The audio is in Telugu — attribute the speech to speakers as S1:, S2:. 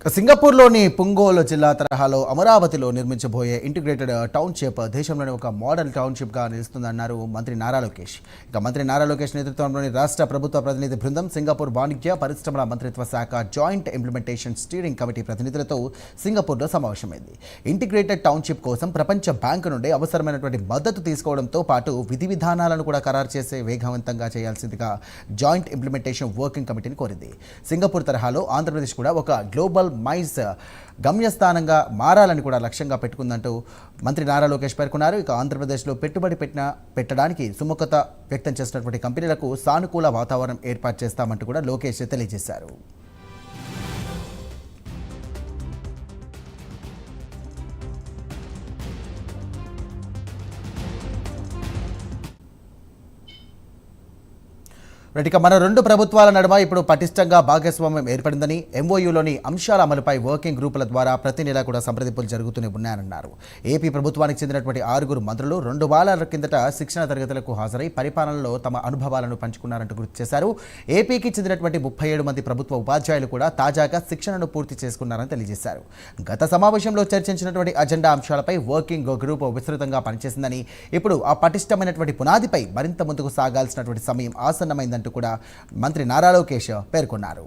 S1: సింగపూర్లోని పుంగోల్ జిల్లా తరహాలో అమరావతిలో నిర్మించబోయే ఇంటిగ్రేటెడ్ టౌన్షిప్ దేశంలోని ఒక మోడల్ టౌన్షిప్గా నిలుస్తుందన్నారు మంత్రి నారా లోకేష్. మంత్రి నారా లోకేష్ నేతృత్వంలోని రాష్ట్ర ప్రభుత్వ ప్రతినిధి బృందం సింగపూర్ వాణిజ్య పరిశ్రమల మంత్రిత్వ శాఖ జాయింట్ ఇంప్లిమెంటేషన్ స్టీరింగ్ కమిటీ ప్రతినిధులతో సింగపూర్లో సమావేశమైంది. ఇంటిగ్రేటెడ్ టౌన్షిప్ కోసం ప్రపంచ బ్యాంకు నుండి అవసరమైనటువంటి మద్దతు తీసుకోవడంతో పాటు విధి విధానాలను కూడా ఖరారు చేసే వేగవంతంగా చేయాల్సిందిగా జాయింట్ ఇంప్లిమెంటేషన్ వర్కింగ్ కమిటీని కోరింది. సింగపూర్ తరహాలో ఆంధ్రప్రదేశ్ కూడా ఒక గ్లోబల్ మైజ్ గమ్యస్థానంగా మారాలని కూడా లక్ష్యంగా పెట్టుకుందంటూ మంత్రి నారా లోకేష్ పేర్కొన్నారు. ఆంధ్రప్రదేశ్లో పెట్టుబడి పెట్టడానికి సుముఖత వ్యక్తం చేసినటువంటి కంపెనీలకు సానుకూల వాతావరణం ఏర్పాటు చేస్తామంటూ కూడా లోకేష్ తెలియజేశారు. మన రెండు ప్రభుత్వాల నడుమ ఇప్పుడు పటిష్టంగా భాగస్వామ్యం ఏర్పడిందని, ఎంఓయూలోని అంశాల అమలుపై వర్కింగ్ గ్రూపుల ద్వారా ప్రతి నెలా కూడా సంప్రదింపులు జరుగుతూనే ఉన్నాయన్నారు. ఏపీ ప్రభుత్వానికి చెందినటువంటి 6 మంత్రులు 2 వారాల కిందట శిక్షణ తరగతులకు హాజరై పరిపాలనలో తమ అనుభవాలను పంచుకున్నారంటూ గుర్తు చేశారు. ఏపీకి చెందినటువంటి 37 మంది ప్రభుత్వ ఉపాధ్యాయులు కూడా తాజాగా శిక్షణను పూర్తి చేసుకున్నారని తెలియజేశారు. గత సమావేశంలో చర్చించినటువంటి అజెండా అంశాలపై వర్కింగ్ గ్రూప్ విస్తృతంగా పనిచేసిందని, ఇప్పుడు ఆ పటిష్టమైనటువంటి పునాదిపై మరింత ముందుకు సాగాల్సినటువంటి సమయం ఆసన్నమైందని కూడా మంత్రి నారా లోకేష్ పేర్కొన్నారు.